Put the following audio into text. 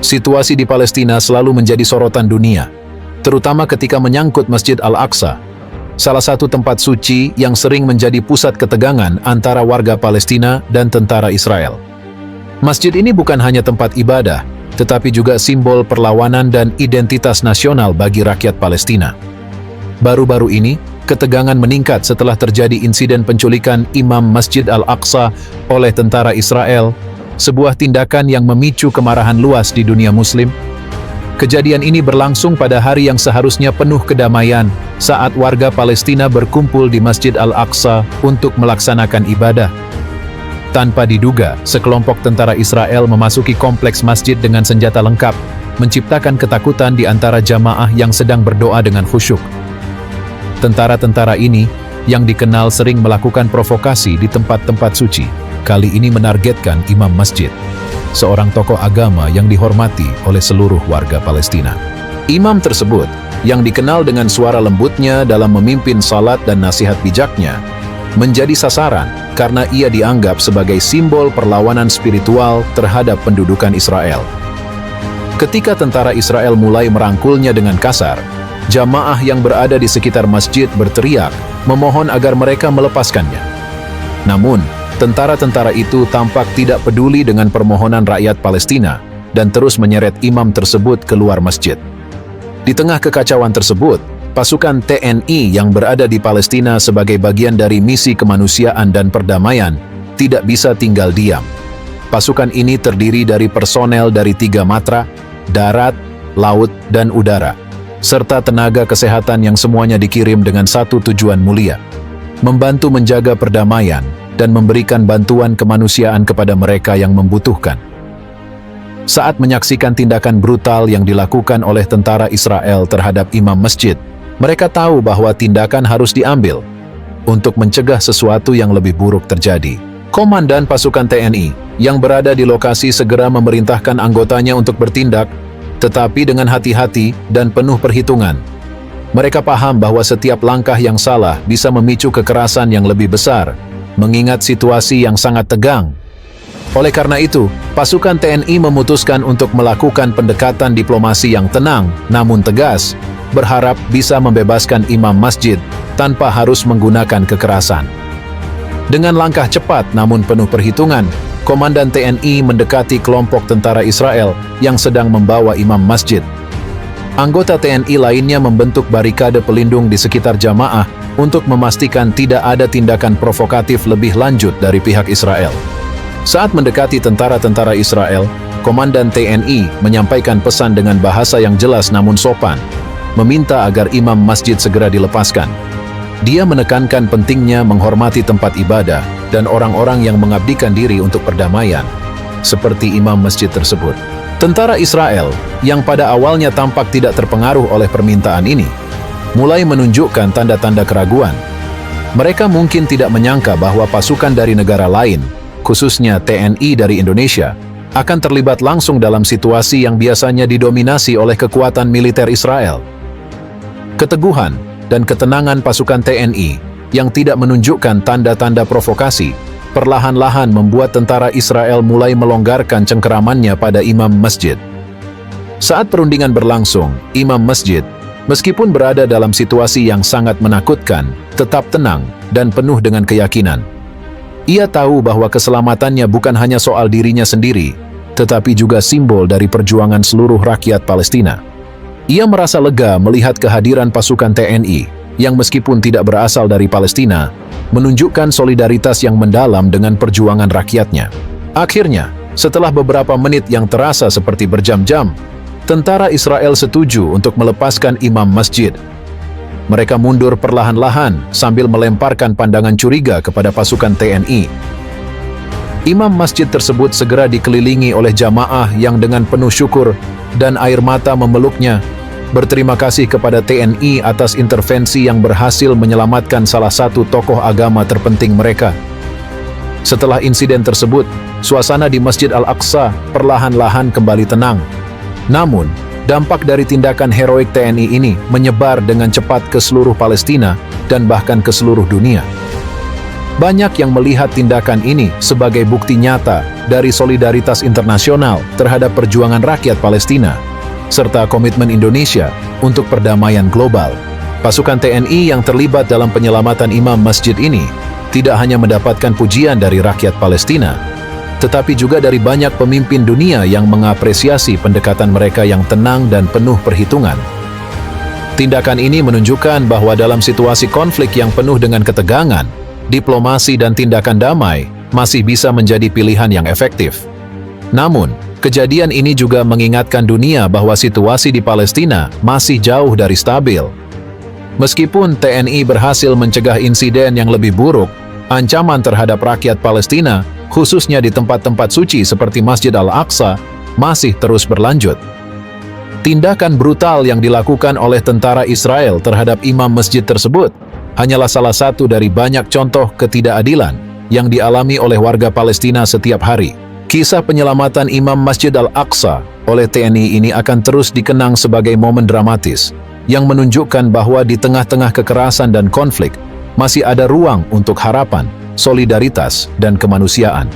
Situasi di Palestina selalu menjadi sorotan dunia, terutama ketika menyangkut Masjid Al-Aqsa, salah satu tempat suci yang sering menjadi pusat ketegangan antara warga Palestina dan tentara Israel. Masjid ini bukan hanya tempat ibadah, tetapi juga simbol perlawanan dan identitas nasional bagi rakyat Palestina. Baru-baru ini, ketegangan meningkat setelah terjadi insiden penculikan Imam Masjid Al-Aqsa oleh tentara Israel, sebuah tindakan yang memicu kemarahan luas di dunia Muslim. Kejadian ini berlangsung pada hari yang seharusnya penuh kedamaian saat warga Palestina berkumpul di Masjid Al-Aqsa untuk melaksanakan ibadah. Tanpa diduga, sekelompok tentara Israel memasuki kompleks masjid dengan senjata lengkap, menciptakan ketakutan di antara jamaah yang sedang berdoa dengan khusyuk. Tentara-tentara ini, yang dikenal sering melakukan provokasi di tempat-tempat suci, kali ini menargetkan imam masjid, seorang tokoh agama yang dihormati oleh seluruh warga Palestina. Imam tersebut, yang dikenal dengan suara lembutnya dalam memimpin salat dan nasihat bijaknya, menjadi sasaran karena ia dianggap sebagai simbol perlawanan spiritual terhadap pendudukan Israel. Ketika tentara Israel mulai merangkulnya dengan kasar, jamaah yang berada di sekitar masjid berteriak, memohon agar mereka melepaskannya. Namun, tentara-tentara itu tampak tidak peduli dengan permohonan rakyat Palestina dan terus menyeret imam tersebut keluar masjid. Di tengah kekacauan tersebut, pasukan TNI yang berada di Palestina sebagai bagian dari misi kemanusiaan dan perdamaian tidak bisa tinggal diam. Pasukan ini terdiri dari personel dari 3 matra, darat, laut, dan udara, serta tenaga kesehatan yang semuanya dikirim dengan satu tujuan mulia: membantu menjaga perdamaian dan memberikan bantuan kemanusiaan kepada mereka yang membutuhkan. Saat menyaksikan tindakan brutal yang dilakukan oleh tentara Israel terhadap imam masjid, mereka tahu bahwa tindakan harus diambil untuk mencegah sesuatu yang lebih buruk terjadi. Komandan pasukan TNI yang berada di lokasi segera memerintahkan anggotanya untuk bertindak, tetapi dengan hati-hati dan penuh perhitungan. Mereka paham bahwa setiap langkah yang salah bisa memicu kekerasan yang lebih besar, mengingat situasi yang sangat tegang. Oleh karena itu, pasukan TNI memutuskan untuk melakukan pendekatan diplomasi yang tenang namun tegas, berharap bisa membebaskan imam masjid tanpa harus menggunakan kekerasan. Dengan langkah cepat namun penuh perhitungan, komandan TNI mendekati kelompok tentara Israel yang sedang membawa imam masjid. Anggota TNI lainnya membentuk barikade pelindung di sekitar jamaah untuk memastikan tidak ada tindakan provokatif lebih lanjut dari pihak Israel. Saat mendekati tentara-tentara Israel, komandan TNI menyampaikan pesan dengan bahasa yang jelas namun sopan, meminta agar imam masjid segera dilepaskan. Dia menekankan pentingnya menghormati tempat ibadah dan orang-orang yang mengabdikan diri untuk perdamaian, seperti imam masjid tersebut. Tentara Israel, yang pada awalnya tampak tidak terpengaruh oleh permintaan ini, mulai menunjukkan tanda-tanda keraguan. Mereka mungkin tidak menyangka bahwa pasukan dari negara lain, khususnya TNI dari Indonesia, akan terlibat langsung dalam situasi yang biasanya didominasi oleh kekuatan militer Israel. Keteguhan dan ketenangan pasukan TNI yang tidak menunjukkan tanda-tanda provokasi perlahan-lahan membuat tentara Israel mulai melonggarkan cengkeramannya pada imam masjid. Saat perundingan berlangsung, imam masjid, meskipun berada dalam situasi yang sangat menakutkan, tetap tenang dan penuh dengan keyakinan. Ia tahu bahwa keselamatannya bukan hanya soal dirinya sendiri, tetapi juga simbol dari perjuangan seluruh rakyat Palestina. Ia merasa lega melihat kehadiran pasukan TNI, yang meskipun tidak berasal dari Palestina, menunjukkan solidaritas yang mendalam dengan perjuangan rakyatnya. Akhirnya, setelah beberapa menit yang terasa seperti berjam-jam, tentara Israel setuju untuk melepaskan imam masjid. Mereka mundur perlahan-lahan sambil melemparkan pandangan curiga kepada pasukan TNI. Imam masjid tersebut segera dikelilingi oleh jamaah yang dengan penuh syukur dan air mata memeluknya. berterima kasih kepada TNI atas intervensi yang berhasil menyelamatkan salah satu tokoh agama terpenting mereka. Setelah insiden tersebut, suasana di Masjid Al-Aqsa perlahan-lahan kembali tenang. Namun, dampak dari tindakan heroik TNI ini menyebar dengan cepat ke seluruh Palestina dan bahkan ke seluruh dunia. Banyak yang melihat tindakan ini sebagai bukti nyata dari solidaritas internasional terhadap perjuangan rakyat Palestina, serta komitmen Indonesia untuk perdamaian global. Pasukan TNI yang terlibat dalam penyelamatan imam masjid ini tidak hanya mendapatkan pujian dari rakyat Palestina, tetapi juga dari banyak pemimpin dunia yang mengapresiasi pendekatan mereka yang tenang dan penuh perhitungan. Tindakan ini menunjukkan bahwa dalam situasi konflik yang penuh dengan ketegangan, diplomasi dan tindakan damai masih bisa menjadi pilihan yang efektif. Namun, kejadian ini juga mengingatkan dunia bahwa situasi di Palestina masih jauh dari stabil. Meskipun TNI berhasil mencegah insiden yang lebih buruk, ancaman terhadap rakyat Palestina, khususnya di tempat-tempat suci seperti Masjid Al-Aqsa, masih terus berlanjut. Tindakan brutal yang dilakukan oleh tentara Israel terhadap imam masjid tersebut hanyalah salah satu dari banyak contoh ketidakadilan yang dialami oleh warga Palestina setiap hari. Kisah penyelamatan Imam Masjid Al-Aqsa oleh TNI ini akan terus dikenang sebagai momen dramatis yang menunjukkan bahwa di tengah-tengah kekerasan dan konflik masih ada ruang untuk harapan, solidaritas, dan kemanusiaan.